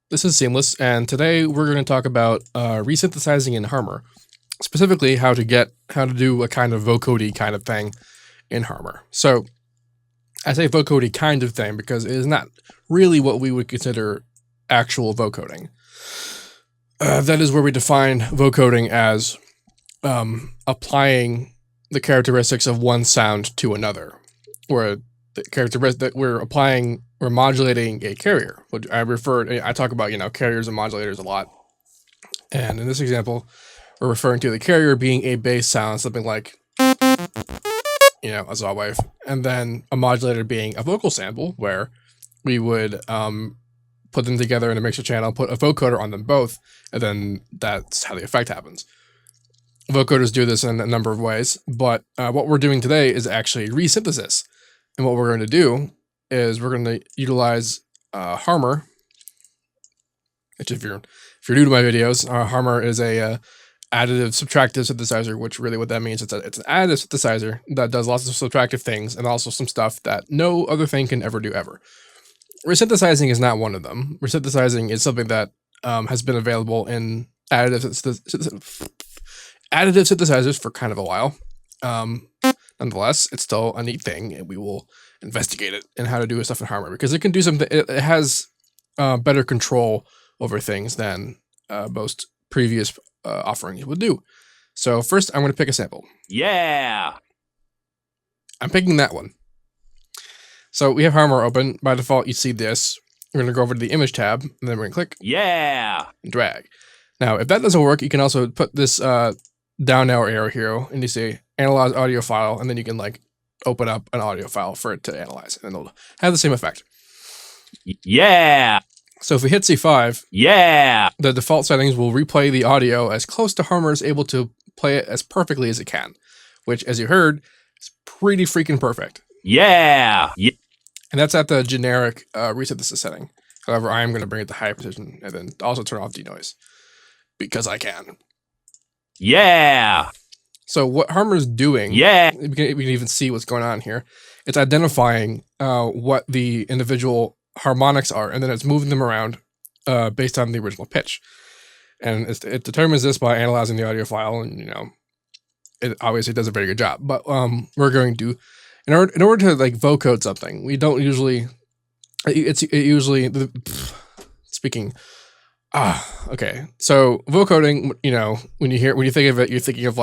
This is Seamless, and today we're going to talk about resynthesizing in Harmor, specifically how to do a kind of vocoding kind of thing in Harmor. So I say vocoding kind of thing because it is not really what we would consider actual vocoding. That is where we define vocoding as applying the characteristics of one sound to another, where the characteristic that we're modulating a carrier. I talk about, carriers and modulators a lot. And in this example, we're referring to the carrier being a bass sound, something like, a saw wave. And then a modulator being a vocal sample, where we would put them together in a mixer channel, put a vocoder on them both, and then that's how the effect happens. Vocoders do this in a number of ways, but what we're doing today is actually resynthesis. And what we're going to do is we're going to utilize Harmor, which if you're new to my videos, Harmor is a additive subtractive synthesizer, which really what that means, it's an additive synthesizer that does lots of subtractive things and also some stuff that no other thing can ever do ever. Resynthesizing is not one of them. Resynthesizing is something that has been available in additive synthesizers for kind of a while. Nonetheless, it's still a neat thing, and we will investigate it and how to do stuff in Harmor because it can do something. It has better control over things than most previous offerings would do. So first, I'm going to pick a sample. Yeah, I'm picking that one. So we have Harmor open. By default, you see this. We're going to go over to the image tab, and then we're going to click. Yeah, and drag. Now, if that doesn't work, you can also put this down arrow here, and you say analyze audio file, and then you can open up an audio file for it to analyze, and it'll have the same effect. Yeah. So if we hit C5, yeah, the default settings will replay the audio as close to Harmor is able to play it as perfectly as it can, which, as you heard, is pretty freaking perfect. Yeah. And that's at the generic resynthesis setting. However, I am going to bring it to high precision and then also turn off denoise because I can. Yeah. So what Harmor is doing, we can even see what's going on here. It's identifying what the individual harmonics are, and then it's moving them around based on the original pitch. And it determines this by analyzing the audio file, and it obviously does a very good job. But we're going to, in order to vocode something, we don't usually. Okay. So vocoding, when you think of it, you're thinking of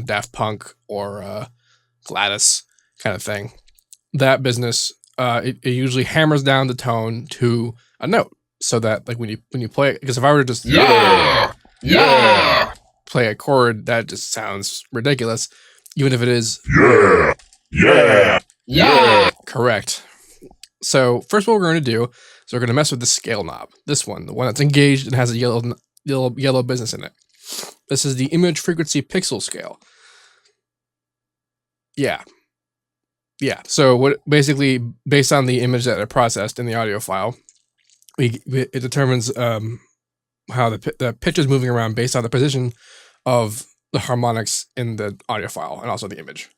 Daft Punk or Gladys kind of thing. That business, it usually hammers down the tone to a note, so that when you play it, because if I were to just play a chord, that just sounds ridiculous, even if it is correct. So first, what we're going to do is we're going to mess with the scale knob. This one, the one that's engaged and has a yellow business in it. This is the image frequency pixel scale. Yeah. So what basically, based on the image that it processed in the audio file, it determines how the pitch is moving around based on the position of the harmonics in the audio file and also the image.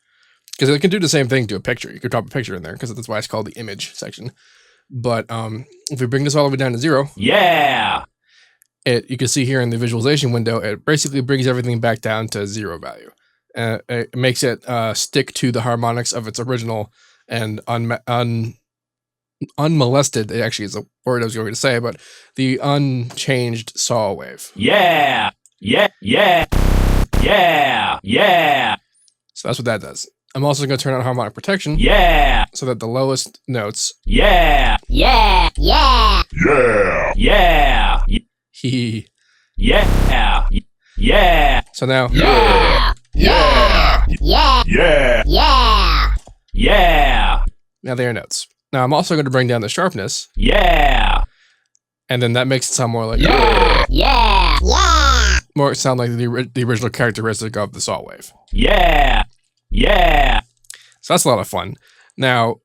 Because it can do the same thing to a picture. You could drop a picture in there because that's why it's called the image section. But if we bring this all the way down to 0, you can see here in the visualization window, it basically brings everything back down to 0 value. It makes it stick to the harmonics of its original and unmolested. It actually is a word I was going to say, but the unchanged saw wave. Yeah. So that's what that does. I'm also going to turn on harmonic protection. So that the lowest notes. So now. Now they are notes. Now I'm also going to bring down the sharpness. And then that makes it sound more like. More sound like the original characteristic of the saw wave. So that's a lot of fun. Now,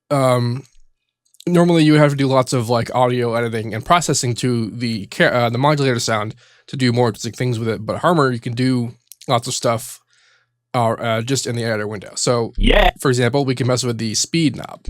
normally you would have to do lots of audio editing and processing to the modulator sound to do more specific things with it. But Harmor, you can do lots of stuff just in the editor window. So, for example, we can mess with the speed knob.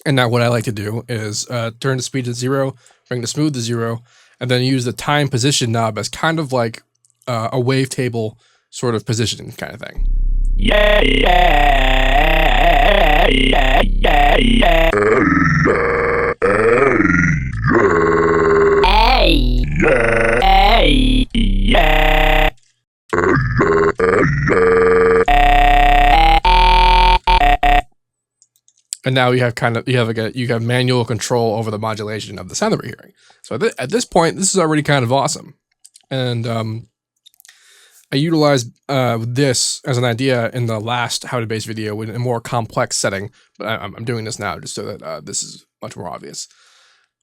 And now what I like to do is turn the speed to 0, bring the smooth to 0, and then use the time position knob as kind of like a wavetable sort of position kind of thing. And now you have manual control over the modulation of the sound that we're hearing. So at this point, this is already kind of awesome. And I utilized this as an idea in the last How to Bass video in a more complex setting, but I'm doing this now just so that this is much more obvious.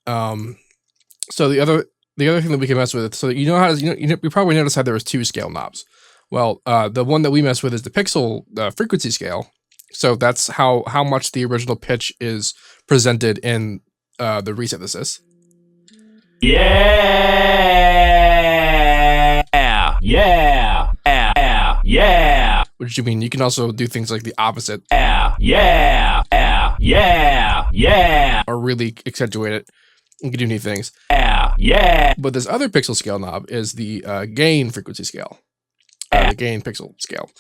So the other thing that we can mess with, so you know how to, you probably noticed how there was 2 scale knobs. Well, the one that we mess with is the pixel frequency scale. So that's how much the original pitch is presented in the Resynthesis. Yeah. Which you mean you can also do things like the opposite. Or really accentuate it. You can do neat things. But this other pixel scale knob is the gain frequency scale. The gain pixel scale.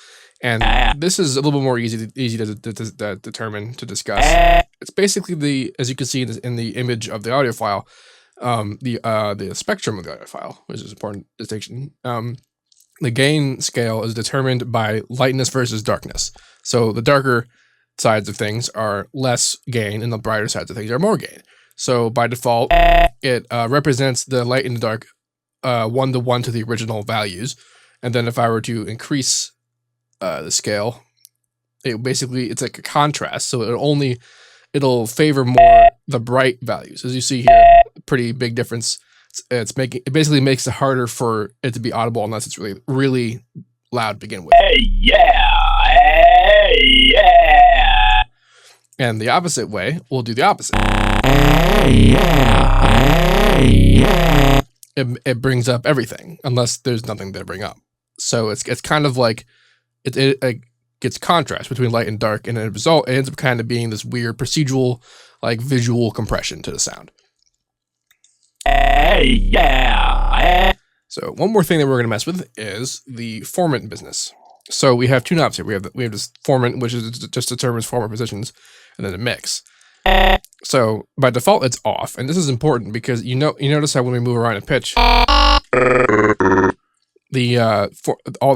And this is a little bit more easy to determine, to discuss. It's basically as you can see in the image of the audio file, the spectrum of the audio file, which is an important distinction. The gain scale is determined by lightness versus darkness. So the darker sides of things are less gain, and the brighter sides of things are more gain. So by default, it represents the light and the dark 1-to-1 to the original values. And then if I were to increase the scale, it's like a contrast. So it'll favor more the bright values. As you see here, pretty big difference. It basically makes it harder for it to be audible unless it's really, really loud to begin with. And the opposite way, we'll do the opposite. It brings up everything unless there's nothing to bring up. So it's kind of like it gets contrast between light and dark, and it ends up kind of being this weird procedural, like visual compression to the sound. So one more thing that we're going to mess with is the Formant business. So we have 2 knobs here. We have this Formant, which just determines format positions, and then a mix. So by default, it's off, and this is important because you notice how when we move around in pitch, all the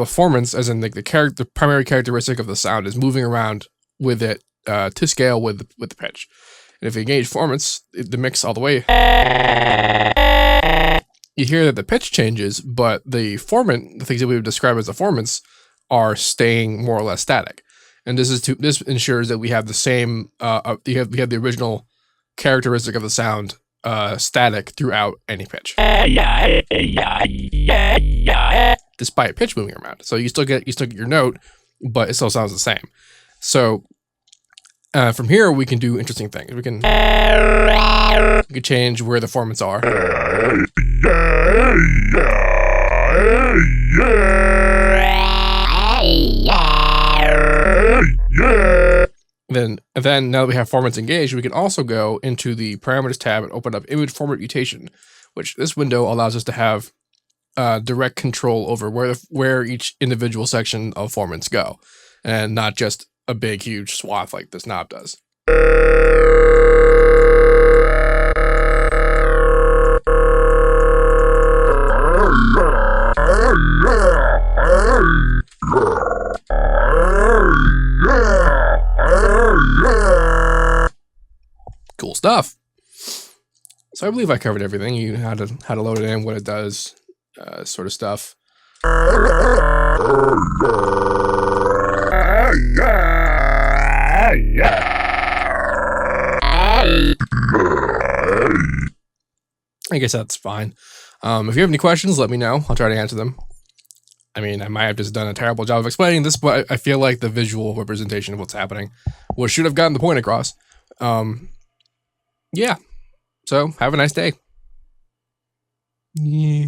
formants, as in the primary characteristic of the sound, is moving around with it to scale with the pitch. And if you engage formants, the mix all the way, you hear that the pitch changes, but the things that we would describe as the formants, are staying more or less static. And this ensures that we have the same we have the original characteristic of the sound static throughout any pitch, despite pitch moving around. So you still get your note, but it still sounds the same. So from here we can do interesting things. We can change where the formants are. Then now that we have formats engaged, we can also go into the parameters tab and open up image format mutation, which this window allows us to have direct control over where each individual section of formats go, and not just a big huge swath like this knob does. Cool stuff. So I believe I covered everything. How to load it in, what it does, sort of stuff. I guess that's fine. If you have any questions, let me know. I'll try to answer them. I mean, I might have just done a terrible job of explaining this, but I feel like the visual representation of what's happening should have gotten the point across. Yeah. So, have a nice day. Yeah.